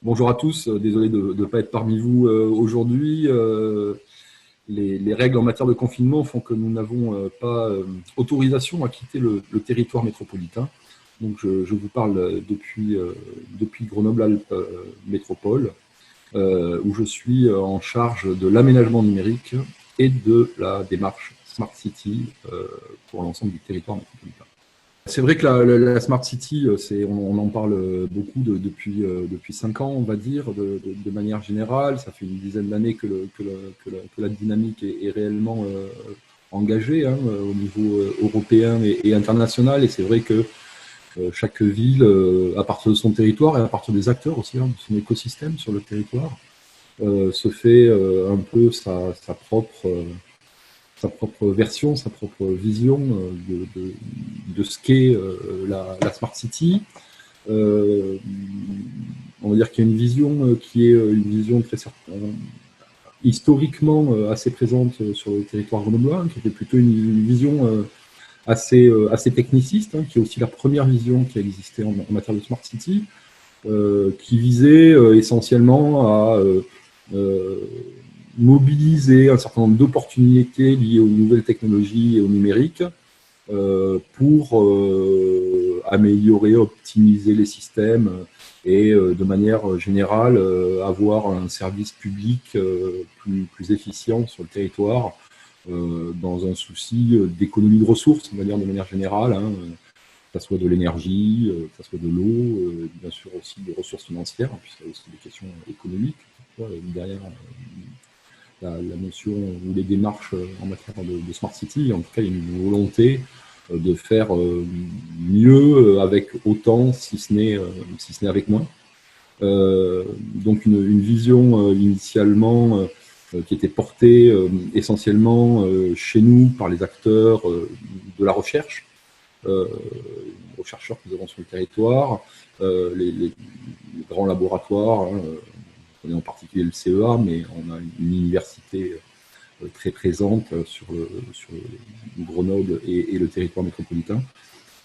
Bonjour à tous, désolé de ne pas être parmi vous aujourd'hui. Les règles en matière de confinement font que nous n'avons pas autorisation à quitter le territoire métropolitain. Donc je vous parle depuis Grenoble-Alpes Métropole, où je suis en charge de l'aménagement numérique et de la démarche Smart City pour l'ensemble du territoire métropolitain. C'est vrai que la Smart City, on en parle beaucoup depuis 5 ans, on va dire, de manière générale. Ça fait une dizaine d'années que la dynamique est réellement engagée hein, au niveau européen et international. Et c'est vrai que chaque ville, à partir de son territoire et à partir des acteurs aussi, hein, de son écosystème sur le territoire, se fait un peu sa propre version, sa propre vision de ce qu'est la Smart City. On va dire qu'il y a une vision qui est une vision très historiquement assez présente sur le territoire grenoblois, qui était plutôt une vision assez techniciste, hein, qui est aussi la première vision qui a existé en matière de Smart City, qui visait essentiellement à mobiliser un certain nombre d'opportunités liées aux nouvelles technologies et au numérique pour améliorer, optimiser les systèmes et de manière générale avoir un service public plus efficient sur le territoire dans un souci d'économie de ressources, on va dire de manière générale, hein, que ce soit de l'énergie, que ce soit de l'eau, bien sûr aussi des ressources financières, puisqu'il y a aussi des questions économiques derrière la notion ou les démarches en matière de Smart City. En tout cas, il y a une volonté de faire mieux avec autant, si ce n'est avec moins. Donc une vision initialement qui était portée essentiellement chez nous par les acteurs de la recherche, aux chercheurs que nous avons sur le territoire, les grands laboratoires, hein, en particulier le CEA, mais on a une université très présente sur Grenoble et le territoire métropolitain.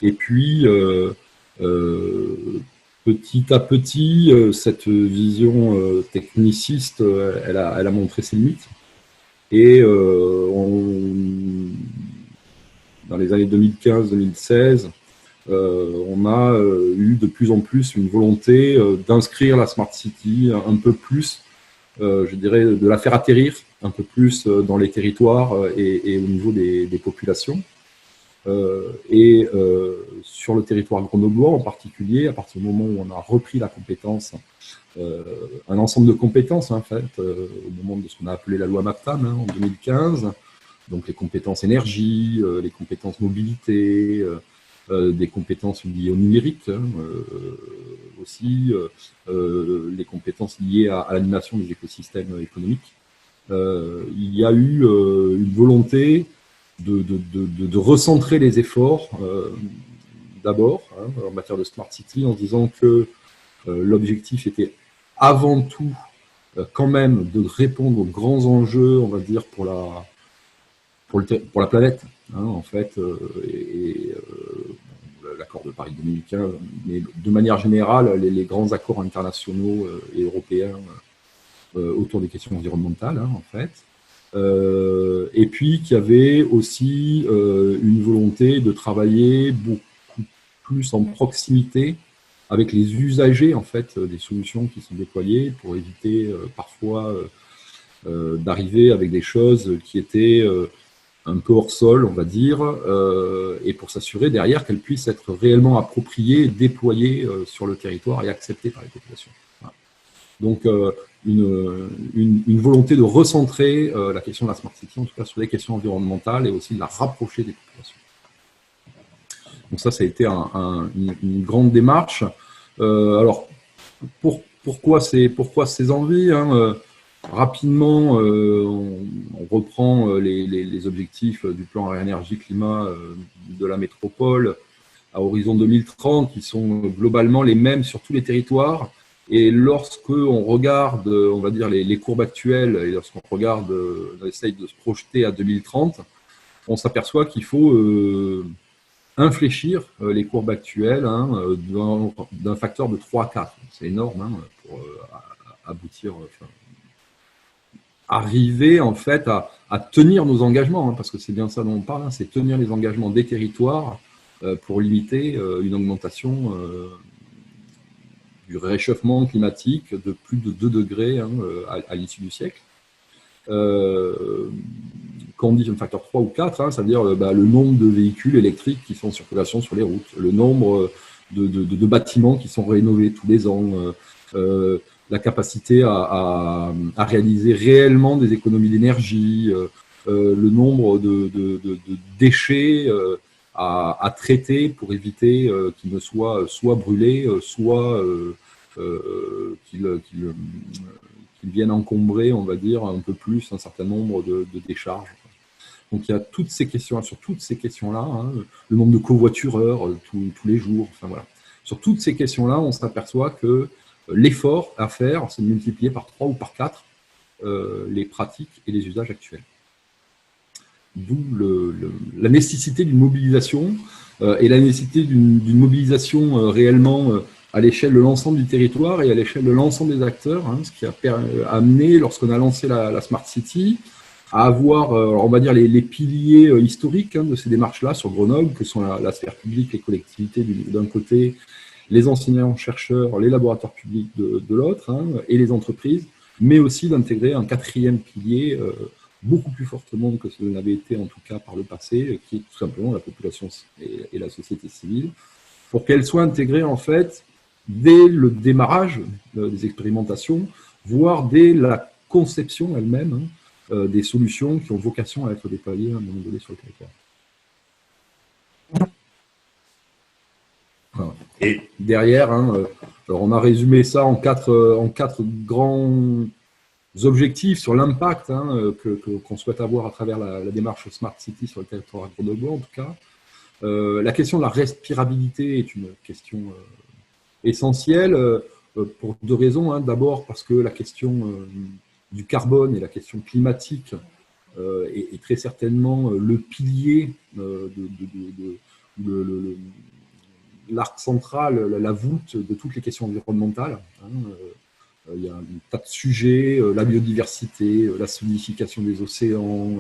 Et puis, petit à petit, cette vision techniciste, elle a montré ses limites. Et dans les années 2015-2016, on a eu de plus en plus une volonté d'inscrire la Smart City un peu plus, je dirais, de la faire atterrir un peu plus dans les territoires et au niveau des populations. Sur le territoire grenoblois en particulier, à partir du moment où on a repris la compétence, un ensemble de compétences en fait, au moment de ce qu'on a appelé la loi MAPTAM hein, en 2015, donc les compétences énergie, les compétences mobilité, des compétences liées au numérique hein, aussi, les compétences liées à l'animation des écosystèmes économiques. Il y a eu une volonté de recentrer les efforts d'abord hein, en matière de Smart City en disant que l'objectif était avant tout quand même de répondre aux grands enjeux, on va dire, pour la planète, hein, en fait, l'accord de Paris 2015, mais de manière générale, les grands accords internationaux et européens autour des questions environnementales, hein, en fait. Et puis qu'il y avait aussi une volonté de travailler beaucoup plus en proximité avec les usagers en fait des solutions qui sont déployées pour éviter parfois d'arriver avec des choses qui étaient un peu hors sol, on va dire, et pour s'assurer derrière qu'elles puissent être réellement appropriées, déployées sur le territoire et acceptées par les populations. Voilà. Donc une volonté de recentrer la question de la Smart City, en tout cas sur les questions environnementales et aussi de la rapprocher des populations. Donc ça a été une grande démarche. Alors, pourquoi ces envies hein, rapidement, on reprend les objectifs du plan énergie-climat de la métropole à horizon 2030, qui sont globalement les mêmes sur tous les territoires. Et lorsque on regarde, on va dire, les courbes actuelles, et lorsqu'on regarde, on essaye de se projeter à 2030, on s'aperçoit qu'il faut infléchir les courbes actuelles hein, d'un facteur de 3 à 4. C'est énorme hein, pour aboutir, enfin, arriver en fait à tenir nos engagements, hein, parce que c'est bien ça dont on parle, hein, c'est tenir les engagements des territoires pour limiter une augmentation du réchauffement climatique de plus de 2 degrés hein, à l'issue du siècle. Quand on dit un facteur 3 ou 4, hein, ça veut dire le nombre de véhicules électriques qui sont en circulation sur les routes, le nombre de bâtiments qui sont rénovés tous les ans, la capacité à réaliser réellement des économies d'énergie, le nombre de déchets à traiter pour éviter qu'ils ne soient soit brûlés, soit qu'ils viennent encombrer, on va dire, un peu plus un certain nombre de décharges. Donc il y a toutes ces questions, sur toutes ces questions-là, hein, le nombre de covoitureurs tous les jours, enfin voilà. Sur toutes ces questions-là, on s'aperçoit que l'effort à faire, c'est de multiplier par 3 ou par 4 les pratiques et les usages actuels. D'où la nécessité d'une mobilisation et la nécessité d'une mobilisation réellement à l'échelle de l'ensemble du territoire et à l'échelle de l'ensemble des acteurs, hein, ce qui a amené, lorsqu'on a lancé la Smart City, à avoir, on va dire, les piliers historiques hein, de ces démarches-là sur Grenoble, que sont la sphère publique, les collectivités d'un côté, les enseignants-chercheurs, les laboratoires publics de l'autre, hein, et les entreprises, mais aussi d'intégrer un 4e pilier beaucoup plus fortement que ce n'avait été en tout cas par le passé, qui est tout simplement la population et la société civile, pour qu'elle soit intégrée en fait dès le démarrage des expérimentations, voire dès la conception elle-même hein, des solutions qui ont vocation à être déployées à un moment donné sur le territoire. Voilà. Et derrière, hein, alors on a résumé ça en quatre grands objectifs sur l'impact hein, qu'on souhaite avoir à travers la démarche Smart City sur le territoire grenoblois en tout cas. La question de la respirabilité est une question essentielle pour 2 raisons. Hein. D'abord parce que la question du carbone et la question climatique est très certainement le pilier de l'arc central, la voûte de toutes les questions environnementales. Hein. Il y a un tas de sujets, la biodiversité, la solidification des océans,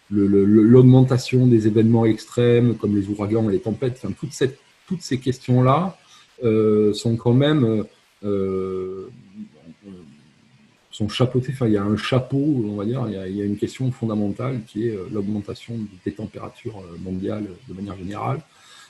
l'augmentation des événements extrêmes comme les ouragans et les tempêtes. Enfin, toutes ces questions-là sont quand même sont chapeautées. Enfin, il y a un chapeau, on va dire. Il y a une question fondamentale qui est l'augmentation des températures mondiales de manière générale.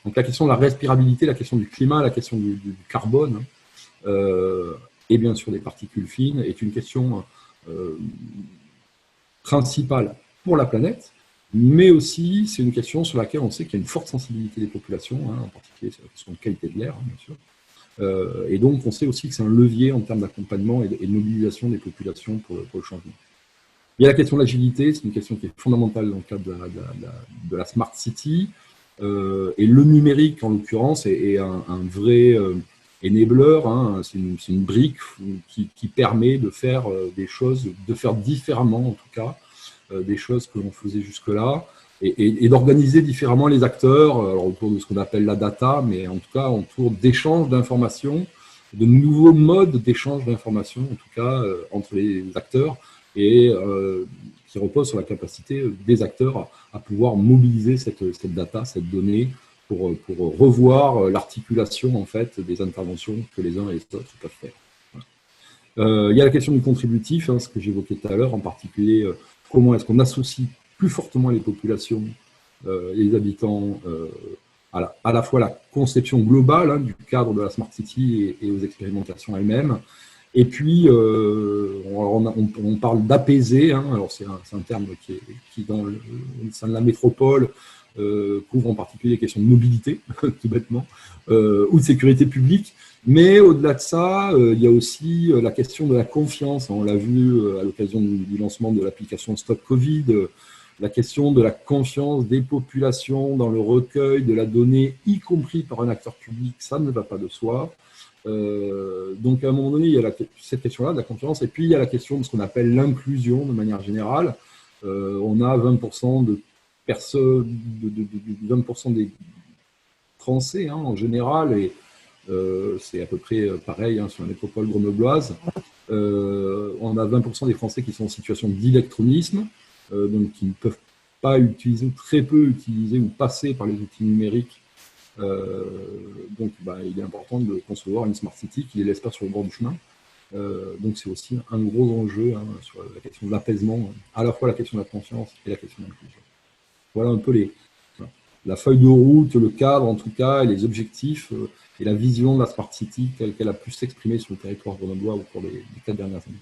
Donc la question de la respirabilité, la question du climat, la question du carbone, et bien sûr des particules fines, est une question principale pour la planète, mais aussi c'est une question sur laquelle on sait qu'il y a une forte sensibilité des populations, hein, en particulier sur la question de qualité de l'air, hein, bien sûr. Et donc on sait aussi que c'est un levier en termes d'accompagnement et de mobilisation des populations pour le changement. Il y a la question de l'agilité, c'est une question qui est fondamentale dans le cadre de la Smart City. Et le numérique, en l'occurrence, est un vrai enabler, hein, c'est une brique qui permet de faire des choses, de faire différemment, en tout cas, des choses que l'on faisait jusque-là, et d'organiser différemment les acteurs, alors autour de ce qu'on appelle la data, mais en tout cas autour d'échanges d'informations, de nouveaux modes d'échange d'informations, en tout cas, entre les acteurs, et qui repose sur la capacité des acteurs à pouvoir mobiliser cette data, cette donnée, pour revoir l'articulation en fait des interventions que les uns et les autres peuvent faire. Voilà. Il y a la question du contributif, hein, ce que j'évoquais tout à l'heure, en particulier comment est-ce qu'on associe plus fortement les populations et les habitants à la fois la conception globale hein, du cadre de la Smart City et aux expérimentations elles-mêmes. Et puis, on parle d'apaiser, hein, alors c'est un terme qui dans le sein de la métropole, couvre en particulier les questions de mobilité, tout bêtement, ou de sécurité publique. Mais au-delà de ça, il y a aussi la question de la confiance. On l'a vu à l'occasion du lancement de l'application Stop Covid, la question de la confiance des populations dans le recueil de la donnée, y compris par un acteur public, ça ne va pas de soi. Donc à un moment donné, il y a cette question-là de la confiance, et puis il y a la question de ce qu'on appelle l'inclusion de manière générale. On a 20% de personnes, 20% des Français hein, en général, et c'est à peu près pareil sur la métropole grenobloise. On a 20% des Français qui sont en situation d'électronisme, donc qui ne peuvent pas utiliser, ou très peu utiliser ou passer par les outils numériques. Donc il est important de concevoir une smart city qui ne les laisse pas sur le bord du chemin. Donc c'est aussi un gros enjeu sur la question de l'apaisement, à la fois la question de la confiance et la question de l'inclusion. Voilà un peu la feuille de route, le cadre en tout cas, et les objectifs et la vision de la Smart City telle qu'elle a pu s'exprimer sur le territoire grenoblois au cours des 4 dernières années.